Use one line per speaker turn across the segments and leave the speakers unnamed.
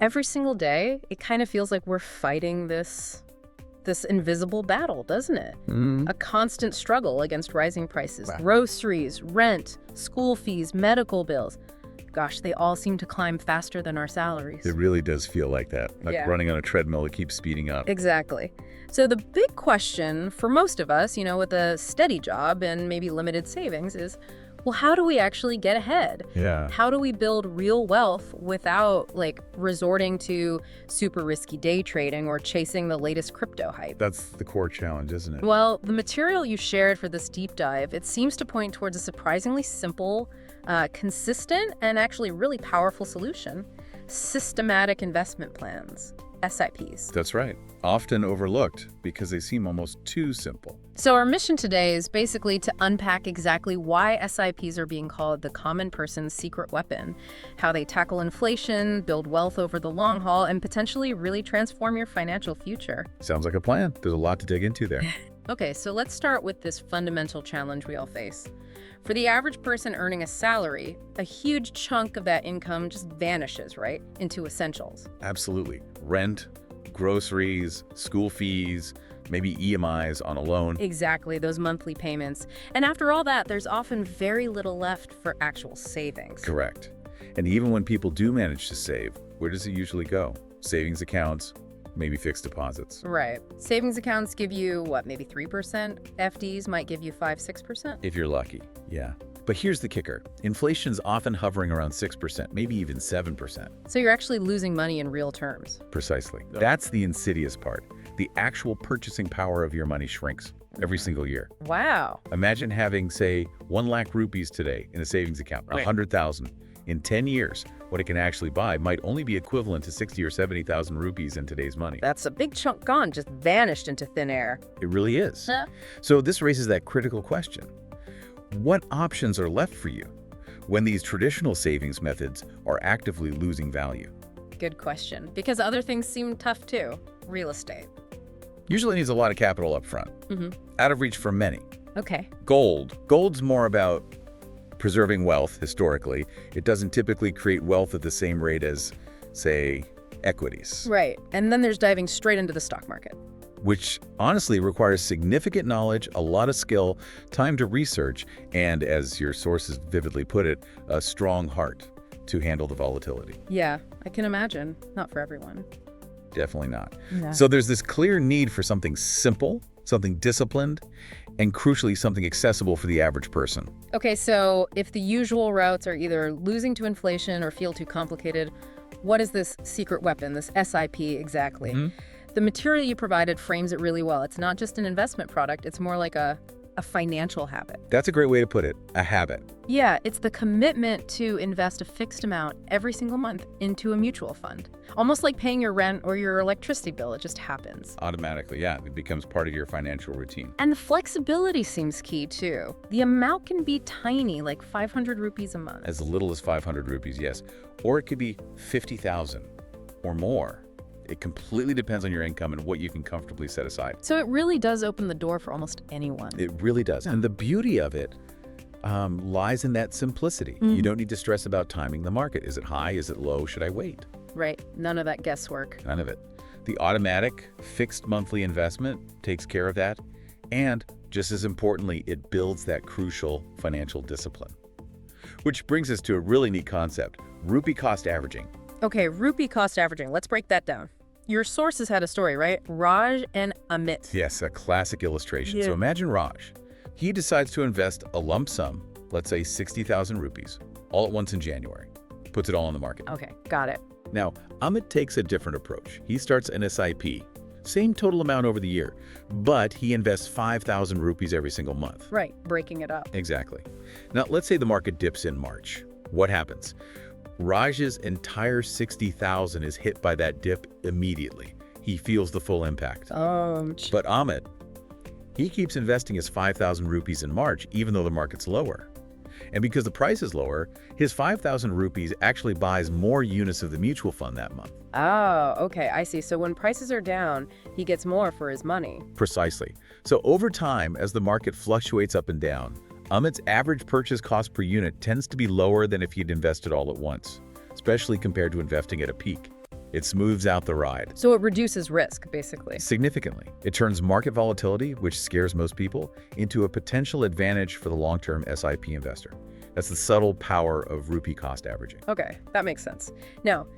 Every single day, it kind of feels like we're fighting this invisible battle, doesn't it? A constant struggle against rising prices.
Wow.
Groceries, rent, school fees, medical bills. Gosh, they all seem to climb faster than our salaries.
It really does feel like that. Like
Yeah.
running on a treadmill that keeps speeding up.
Exactly. So the big question for most of us, with a steady job and maybe limited savings is, well, how do we actually get ahead?
Yeah.
How do we build real wealth without resorting to super risky day trading or chasing the latest crypto hype?
That's the core challenge, isn't it?
Well, the material you shared for this deep dive, it seems to point towards a surprisingly simple, consistent, and actually really powerful solution: systematic investment plans, SIPs.
That's right. Often overlooked because they seem almost too simple.
So our mission today is basically to unpack exactly why SIPs are being called the common person's secret weapon, how they tackle inflation, build wealth over the long haul, and potentially really transform your financial future.
Sounds like a plan. There's a lot to dig into there.
Okay, so let's start with this fundamental challenge we all face. For the average person earning a salary, a huge chunk of that income just vanishes, right, into essentials.
Absolutely. Rent, groceries, school fees, maybe EMIs on a loan.
Exactly, those monthly payments. And after all that, there's often very little left for actual savings.
Correct. And even when people do manage to save, where does it usually go? Savings accounts, maybe fixed deposits.
Right. Savings accounts give you, maybe 3%? FDs might give you 5-6%?
If you're lucky, yeah. But here's the kicker. Inflation's often hovering around 6%, maybe even 7%.
So you're actually losing money in real terms.
Precisely. That's the insidious part. The actual purchasing power of your money shrinks every single year.
Wow.
Imagine having, say, 1 lakh rupees today in a savings account, 100,000. In 10 years, what it can actually buy might only be equivalent to 60 or 70,000 rupees in today's money.
That's a big chunk gone, just vanished into thin air.
It really is.
Huh?
So this raises that critical question. What options are left for you when these traditional savings methods are actively losing value?
Good question. Because other things seem tough too. Real estate.
Usually needs a lot of capital up front, out of reach for many.
Okay.
Gold's more about preserving wealth historically. It doesn't typically create wealth at the same rate as, say, equities,
Right. And then there's diving straight into the stock market.
which honestly requires significant knowledge, a lot of skill, time to research, and, as your sources vividly put it, a strong heart to handle the volatility.
Yeah, I can imagine. Not for everyone.
Definitely not.
Yeah.
So there's this clear need for something simple, something disciplined, and crucially, something accessible for the average person.
Okay, so if the usual routes are either losing to inflation or feel too complicated, what is this secret weapon, this SIP exactly? The material you provided frames it really well. It's not just an investment product, it's more like a financial habit.
That's a great way to put it, a habit.
Yeah, it's the commitment to invest a fixed amount every single month into a mutual fund. Almost like paying your rent or your electricity bill, it just happens.
Automatically, yeah, it becomes part of your financial routine.
And the flexibility seems key too. The amount can be tiny, like 500 rupees a month.
As little as 500 rupees, yes. Or it could be 50,000 or more. It completely depends on your income and what you can comfortably set aside.
So it really does open the door for almost anyone.
It really does. And the beauty of it lies in that simplicity. You don't need to stress about timing the market. Is it high? Is it low? Should I wait?
Right, none of that guesswork.
None of it. The automatic fixed monthly investment takes care of that. And just as importantly, it builds that crucial financial discipline. Which brings us to a really neat concept, rupee cost averaging.
Okay, rupee cost averaging. Let's break that down. Your sources had a story, right? Raj and Amit.
Yes, a classic illustration.
Yeah.
So imagine Raj. He decides to invest a lump sum, let's say 60,000 rupees, all at once in January. Puts it all on the market.
Okay, got it.
Now, Amit takes a different approach. He starts an SIP, same total amount over the year, but he invests 5,000 rupees every single month.
Right, breaking it up.
Exactly. Now, let's say the market dips in March. What happens? Raj's entire 60,000 is hit by that dip immediately. He feels the full impact. But Amit, he keeps investing his 5,000 rupees in March, even though the market's lower. And because the price is lower, his 5,000 rupees actually buys more units of the mutual fund that month.
Oh, okay, I see. So when prices are down, he gets more for his money.
Precisely. So over time, as the market fluctuates up and down, Amit's average purchase cost per unit tends to be lower than if he'd invested all at once. especially compared to investing at a peak. It smooths out the ride.
So it reduces risk, basically.
Significantly. It turns market volatility, which scares most people, into a potential advantage for the long-term SIP investor. That's the subtle power of rupee cost averaging.
Okay, that makes sense. Now,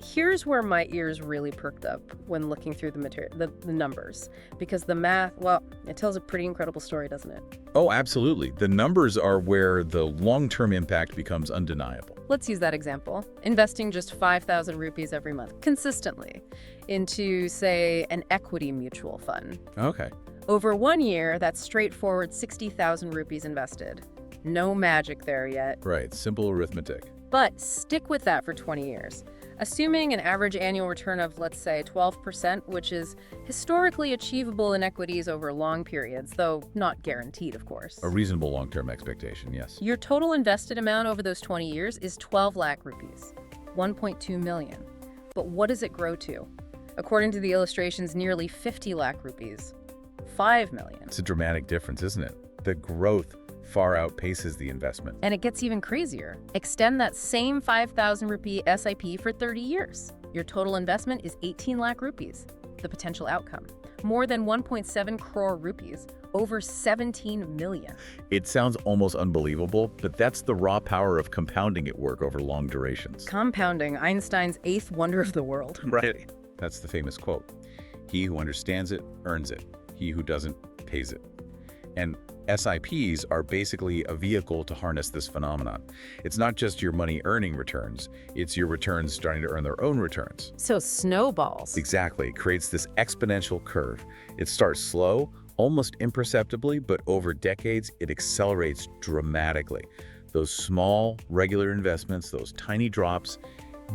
here's where my ears really perked up when looking through the numbers, because the math, well, it tells a pretty incredible story, doesn't it?
Oh, absolutely. The numbers are where the long-term impact becomes undeniable.
Let's use that example. Investing just 5,000 rupees every month consistently into, say, an equity mutual fund.
Okay.
Over 1 year, that's straightforward 60,000 rupees invested. No magic there yet.
Right, simple arithmetic.
But stick with that for 20 years. Assuming an average annual return of, let's say, 12%, which is historically achievable in equities over long periods, though not guaranteed, of course.
A reasonable long-term expectation, yes.
Your total invested amount over those 20 years is 12 lakh rupees, 1.2 million. But what does it grow to? According to the illustrations, nearly 50 lakh rupees, 5 million.
It's a dramatic difference, isn't it? The growth far outpaces the investment.
And it gets even crazier. Extend that same 5,000 rupee SIP for 30 years. Your total investment is 18 lakh rupees. The potential outcome, more than 1.7 crore rupees, over 17 million.
It sounds almost unbelievable, but that's the raw power of compounding at work over long durations.
Compounding, Einstein's eighth wonder of the world.
Right. That's the famous quote. He who understands it, earns it. He who doesn't, pays it. And SIPs are basically a vehicle to harness this phenomenon. It's not just your money earning returns, it's your returns starting to earn their own returns.
So snowballs.
Exactly. It creates this exponential curve. It starts slow, almost imperceptibly, but over decades, it accelerates dramatically. Those small, regular investments, those tiny drops,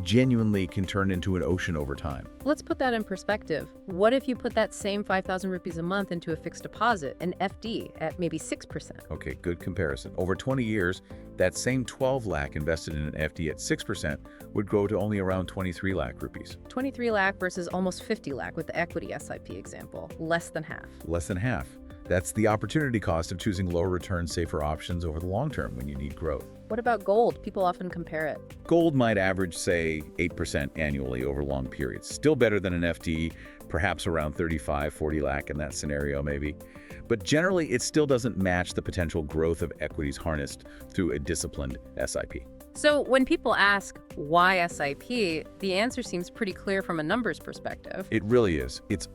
genuinely can turn into an ocean over time.
Let's put that in perspective. What if you put that same 5,000 rupees a month into a fixed deposit, an FD, at maybe 6%?
Okay, good comparison. Over 20 years, that same 12 lakh invested in an FD at 6% would grow to only around 23 lakh rupees.
23 lakh versus almost 50 lakh with the equity SIP example. Less than half.
Less than half. That's the opportunity cost of choosing lower return, safer options over the long term when you need growth.
What about gold? People often compare it.
Gold might average, say, 8% annually over long periods. Still better than an FD, perhaps around 35, 40 lakh in that scenario maybe. But generally, it still doesn't match the potential growth of equities harnessed through a disciplined SIP.
So when people ask, why SIP, the answer seems pretty clear from a numbers perspective.
It really is. It's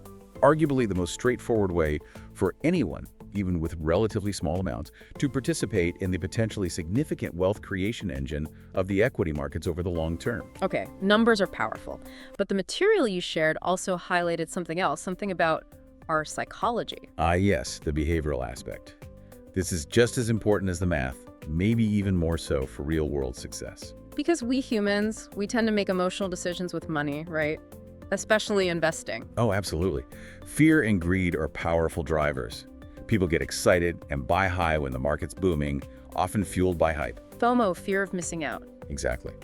arguably the most straightforward way for anyone, even with relatively small amounts, to participate in the potentially significant wealth creation engine of the equity markets over the long term.
Okay, numbers are powerful, but the material you shared also highlighted something else, something about our psychology.
Yes, the behavioral aspect. This is just as important as the math, maybe even more so for real-world success.
Because we humans, we tend to make emotional decisions with money, right? Especially investing.
Oh, absolutely. Fear and greed are powerful drivers. People get excited and buy high when the market's booming, often fueled by hype.
FOMO, fear of missing out.
Exactly.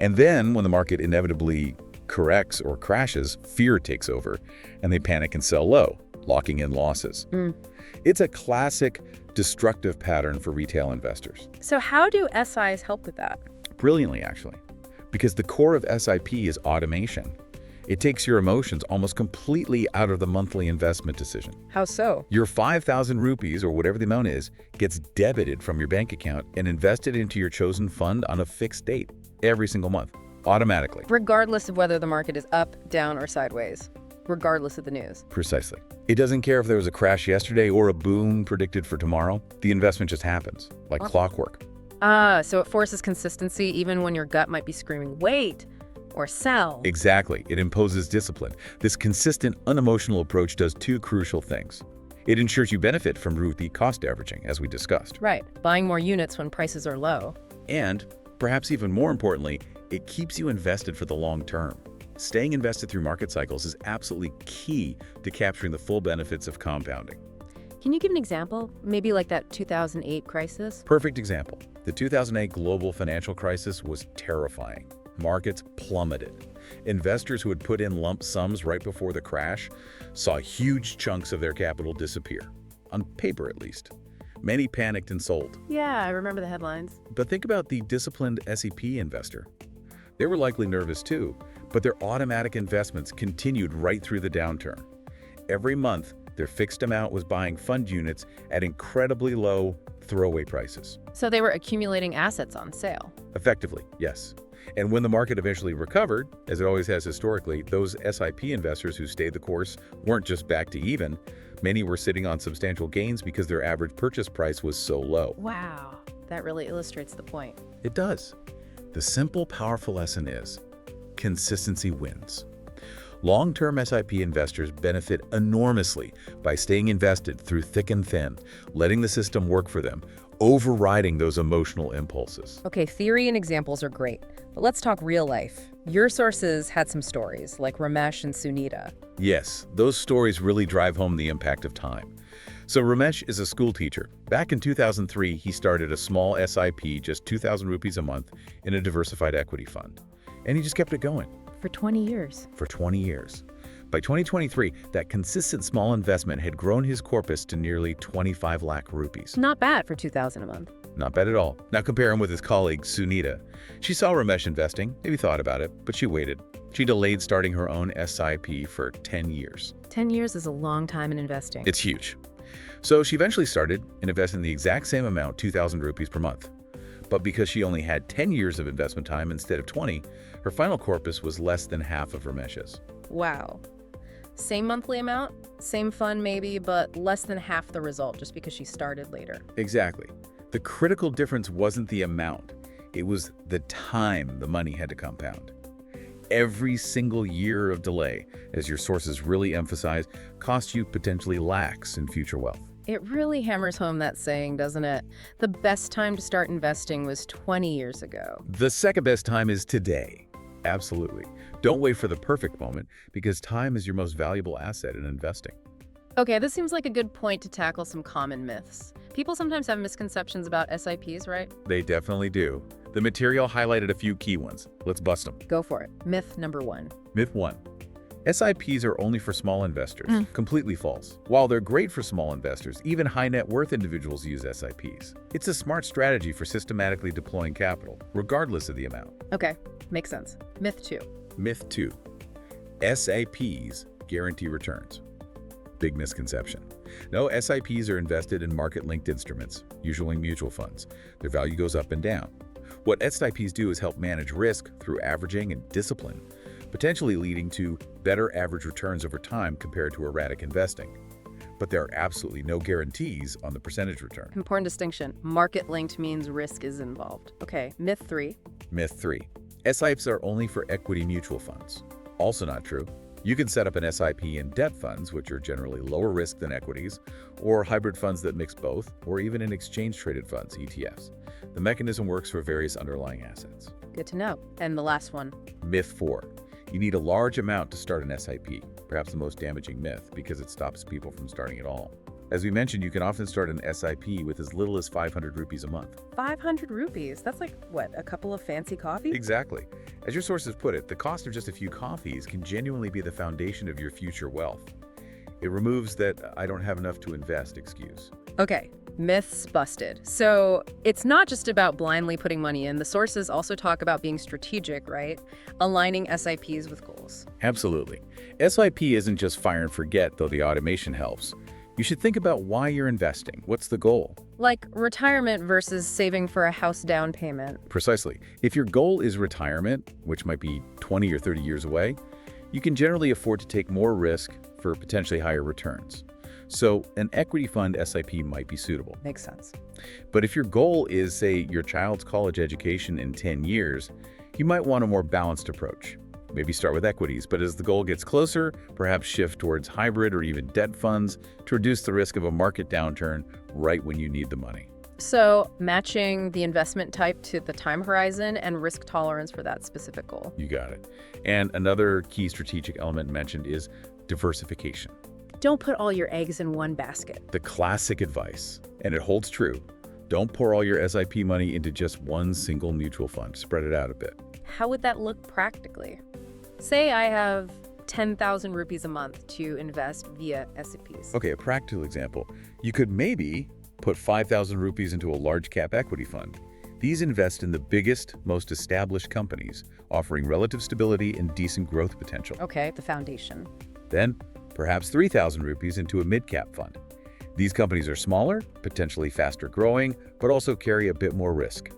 And then when the market inevitably corrects or crashes, fear takes over and they panic and sell low, locking in losses. It's a classic destructive pattern for retail investors.
So how do SIs help with that?
Brilliantly, actually. Because the core of SIP is automation. It takes your emotions almost completely out of the monthly investment decision.
How so?
Your 5,000 rupees, or whatever the amount is, gets debited from your bank account and invested into your chosen fund on a fixed date every single month, automatically.
Regardless of whether the market is up, down, or sideways. Regardless of the news.
Precisely. It doesn't care if there was a crash yesterday or a boom predicted for tomorrow. The investment just happens, like clockwork.
So it forces consistency even when your gut might be screaming, wait, or sell.
Exactly. It imposes discipline. This consistent, unemotional approach does two crucial things. It ensures you benefit from rupee cost averaging, as we discussed.
Right. Buying more units when prices are low.
And, perhaps even more importantly, it keeps you invested for the long term. Staying invested through market cycles is absolutely key to capturing the full benefits of compounding.
Can you give an example? Maybe like that 2008 crisis?
Perfect example. The 2008 global financial crisis was terrifying. Markets plummeted. Investors who had put in lump sums right before the crash saw huge chunks of their capital disappear, on paper at least. Many panicked and sold.
Yeah, I remember the headlines.
But think about the disciplined SEP investor. They were likely nervous too, but their automatic investments continued right through the downturn. Every month, their fixed amount was buying fund units at incredibly low throwaway prices.
So they were accumulating assets on sale.
Effectively, yes. And when the market eventually recovered, as it always has historically, those SIP investors who stayed the course weren't just back to even. Many were sitting on substantial gains because their average purchase price was so low.
Wow, that really illustrates the point.
It does. The simple, powerful lesson is consistency wins. Long-term SIP investors benefit enormously by staying invested through thick and thin, letting the system work for them, overriding those emotional impulses.
Okay, theory and examples are great, but let's talk real life. Your sources had some stories, like Ramesh and Sunita.
Yes, those stories really drive home the impact of time. So Ramesh is a school teacher. Back in 2003, he started a small SIP, just 2,000 rupees a month, in a diversified equity fund. And he just kept it going.
For 20 years.
For 20 years. By 2023, that consistent small investment had grown his corpus to nearly 25 lakh rupees.
Not bad for 2,000 a month.
Not bad at all. Now compare him with his colleague, Sunita. She saw Ramesh investing, maybe thought about it, but she waited. She delayed starting her own SIP for 10 years.
10 years is a long time in investing.
It's huge. So she eventually started and invested in the exact same amount, 2,000 rupees per month. But because she only had 10 years of investment time instead of 20, her final corpus was less than half of Ramesh's.
Wow. Same monthly amount, same fund maybe, but less than half the result just because she started later.
Exactly. The critical difference wasn't the amount. It was the time the money had to compound. Every single year of delay, as your sources really emphasize, costs you potentially lakhs in future wealth.
It really hammers home that saying, doesn't it? The best time to start investing was 20 years ago.
The second best time is today. Absolutely. Don't wait for the perfect moment, because time is your most valuable asset in investing.
Okay, this seems like a good point to tackle some common myths. People sometimes have misconceptions about SIPs, right?
They definitely do. The material highlighted a few key ones. Let's bust them.
Go for it. Myth number 1.
Myth 1. SIPs are only for small investors. Completely false. While they're great for small investors, even high net worth individuals use SIPs. It's a smart strategy for systematically deploying capital, regardless of the amount.
Okay, makes sense. Myth 2.
Myth 2. SIPs guarantee returns. Big misconception. No, SIPs are invested in market-linked instruments, usually mutual funds. Their value goes up and down. What SIPs do is help manage risk through averaging and discipline, potentially leading to better average returns over time compared to erratic investing. But there are absolutely no guarantees on the percentage return.
Important distinction. Market-linked means risk is involved. Okay, myth 3.
Myth 3. SIPs are only for equity mutual funds. Also not true. You can set up an SIP in debt funds, which are generally lower risk than equities, or hybrid funds that mix both, or even in exchange-traded funds, ETFs. The mechanism works for various underlying assets.
Good to know. And the last one.
Myth 4. You need a large amount to start an SIP, perhaps the most damaging myth because it stops people from starting at all. As we mentioned, you can often start an SIP with as little as 500 rupees a month.
500 rupees? That's like, what, a couple of fancy coffees?
Exactly. As your sources put it, the cost of just a few coffees can genuinely be the foundation of your future wealth. It removes that "I don't have enough to invest" excuse.
Okay, myths busted. So it's not just about blindly putting money in. The sources also talk about being strategic, right? Aligning SIPs with goals.
Absolutely. SIP isn't just fire and forget, though the automation helps. You should think about why you're investing. What's the goal?
Like retirement versus saving for a house down payment.
Precisely. If your goal is retirement, which might be 20 or 30 years away, you can generally afford to take more risk for potentially higher returns. So an equity fund SIP might be suitable.
Makes sense.
But if your goal is, say, your child's college education in 10 years, you might want a more balanced approach. Maybe start with equities, but as the goal gets closer, perhaps shift towards hybrid or even debt funds to reduce the risk of a market downturn right when you need the money.
So matching the investment type to the time horizon and risk tolerance for that specific goal.
You got it. And another key strategic element mentioned is diversification.
Don't put all your eggs in one basket.
The classic advice, and it holds true. Don't pour all your SIP money into just one single mutual fund. Spread it out a bit.
How would that look practically? Say I have 10,000 rupees a month to invest via SIPs.
Okay, a practical example. You could maybe put 5,000 rupees into a large cap equity fund, These invest in the biggest, most established companies, offering relative stability and decent growth potential.
Okay, the foundation.
Then, perhaps 3,000 rupees into a mid-cap fund. These companies are smaller, potentially faster growing, but also carry a bit more risk.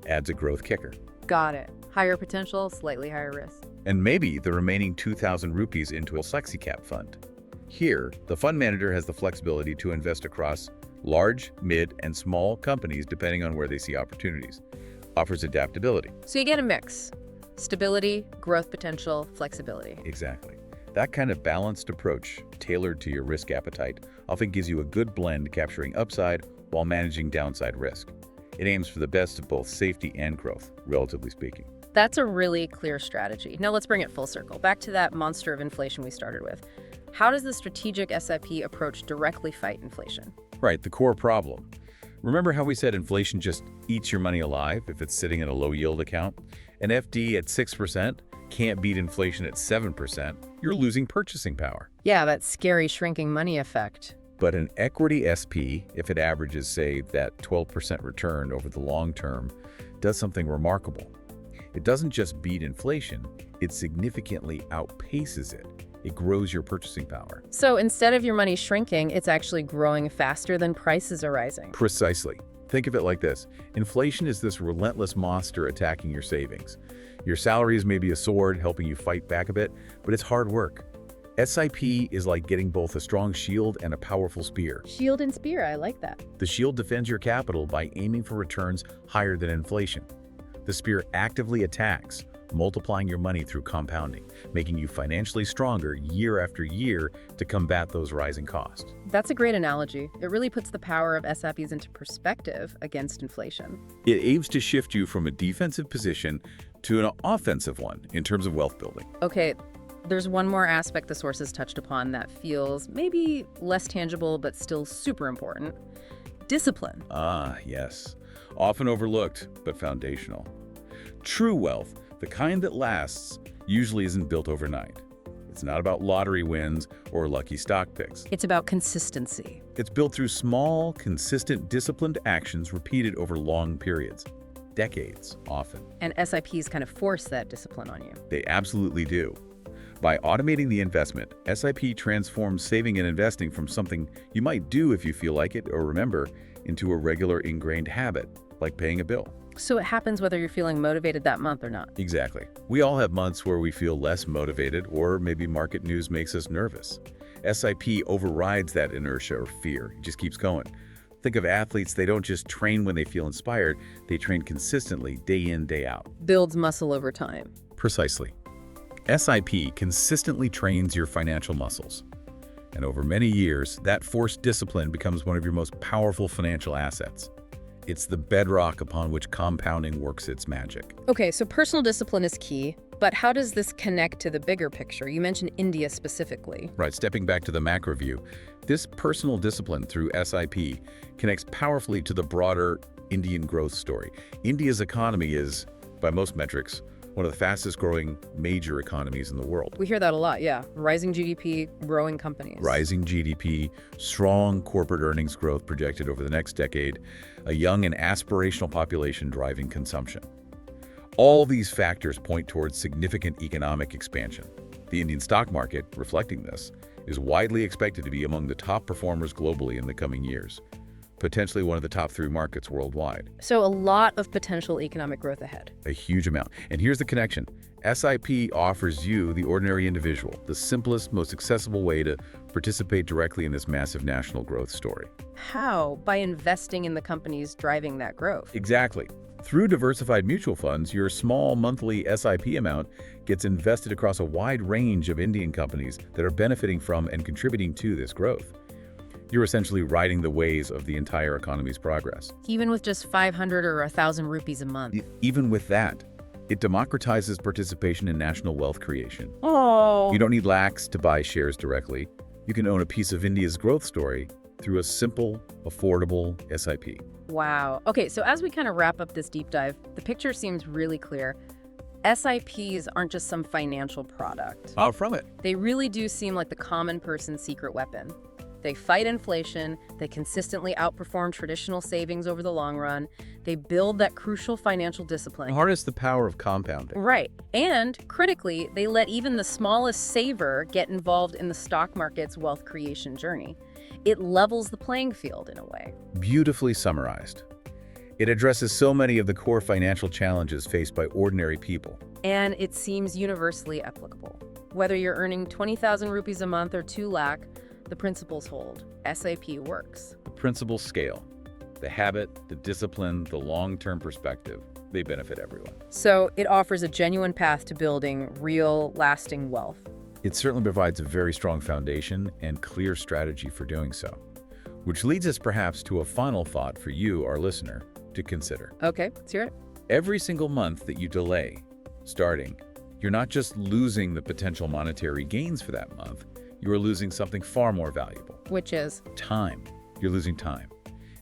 Adds a growth kicker.
Got it. Higher potential, slightly higher risk.
And maybe the remaining 2,000 rupees into a flexi-cap fund. Here, the fund manager has the flexibility to invest across large, mid, and small companies depending on where they see opportunities. Offers adaptability.
So you get a mix. Stability, growth potential, flexibility.
Exactly. That kind of balanced approach, tailored to your risk appetite, often gives you a good blend capturing upside while managing downside risk. It aims for the best of both safety and growth, relatively speaking.
That's a really clear strategy. Now let's bring it full circle. Back to that monster of inflation we started with. How does the strategic SIP approach directly fight inflation?
Right, the core problem. Remember how we said inflation just eats your money alive if it's sitting in a low-yield account? An FD at 6% can't beat inflation at 7%. You're losing purchasing power.
Yeah, that scary shrinking money effect.
But an equity SP, if it averages, say, that 12% return over the long term, does something remarkable. It doesn't just beat inflation, it significantly outpaces it. It grows your purchasing power.
So instead of your money shrinking, it's actually growing faster than prices are rising.
Precisely. Think of it like this. Inflation is this relentless monster attacking your savings. Your salaries may be a sword helping you fight back a bit, but it's hard work. SIP is like getting both a strong shield and a powerful spear.
Shield and spear, I like that.
The shield defends your capital by aiming for returns higher than inflation. The spear actively attacks, multiplying your money through compounding, making you financially stronger year after year to combat those rising costs.
That's a great analogy. It really puts the power of SIPs into perspective against inflation.
It aims to shift you from a defensive position to an offensive one in terms of wealth building.
Okay, there's one more aspect the sources touched upon that feels maybe less tangible but still super important. Discipline.
Ah, yes. Often overlooked, but foundational. True wealth, the kind that lasts, usually isn't built overnight. It's not about lottery wins or lucky stock picks.
It's about consistency.
It's built through small, consistent, disciplined actions repeated over long periods. Decades, often.
And SIPs kind of force that discipline on you.
They absolutely do. By automating the investment, SIP transforms saving and investing from something you might do if you feel like it or remember into a regular ingrained habit, like paying a bill.
So it happens whether you're feeling motivated that month or not.
Exactly. We all have months where we feel less motivated or maybe market news makes us nervous. SIP overrides that inertia or fear. It just keeps going. Think of athletes, they don't just train when they feel inspired, they train consistently, day in, day out.
Builds muscle over time.
Precisely. SIP consistently trains your financial muscles. And over many years, that forced discipline becomes one of your most powerful financial assets. It's the bedrock upon which compounding works its magic.
Okay, so personal discipline is key, but how does this connect to the bigger picture? You mentioned India specifically.
Right, stepping back to the macro view, this personal discipline through SIP connects powerfully to the broader Indian growth story. India's economy is, by most metrics, one of the fastest growing major economies in the world.
We hear that a lot, yeah. Rising GDP, growing companies.
Rising GDP, strong corporate earnings growth projected over the next decade, a young and aspirational population driving consumption. All these factors point towards significant economic expansion. The Indian stock market, reflecting this, is widely expected to be among the top performers globally in the coming years, potentially one of the top 3 markets worldwide.
So a lot of potential economic growth ahead.
A huge amount. And here's the connection. SIP offers you, the ordinary individual, the simplest, most accessible way to participate directly in this massive national growth story.
How? By investing in the companies driving that growth.
Exactly. Through diversified mutual funds, your small monthly SIP amount gets invested across a wide range of Indian companies that are benefiting from and contributing to this growth. You're essentially riding the waves of the entire economy's progress.
Even with just 500 or 1,000 rupees a month.
Even with that, it democratizes participation in national wealth creation.
Oh.
You don't need lakhs to buy shares directly. You can own a piece of India's growth story through a simple, affordable SIP.
Wow. Okay, so as we kind of wrap up this deep dive, the picture seems really clear. SIPs aren't just some financial product.
Far from it.
They really do seem like the common person's secret weapon. They fight inflation, they consistently outperform traditional savings over the long run, they build that crucial financial discipline.
Harness the power of compounding.
Right. And critically, they let even the smallest saver get involved in the stock market's wealth creation journey. It levels the playing field in a way.
Beautifully summarized. It addresses so many of the core financial challenges faced by ordinary people.
And it seems universally applicable. Whether you're earning 20,000 rupees a month or 2 lakh, the principles hold. SAP works.
The principles scale. The habit, the discipline, the long-term perspective, they benefit everyone.
So it offers a genuine path to building real, lasting wealth.
It certainly provides a very strong foundation and clear strategy for doing so, which leads us perhaps to a final thought for you, our listener, to consider.
Okay, let's hear it.
Every single month that you delay starting, you're not just losing the potential monetary gains for that month, you are losing something far more valuable.
Which is?
Time. You're losing time.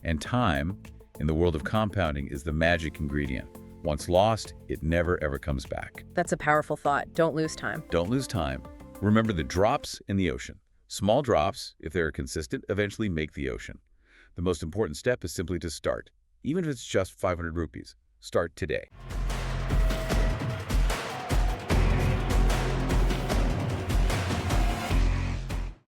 And time, in the world of compounding, is the magic ingredient. Once lost, it never ever comes back.
That's a powerful thought. Don't lose time.
Don't lose time. Remember the drops in the ocean. Small drops, if they're consistent, eventually make the ocean. The most important step is simply to start. Even if it's just 500 rupees, start today.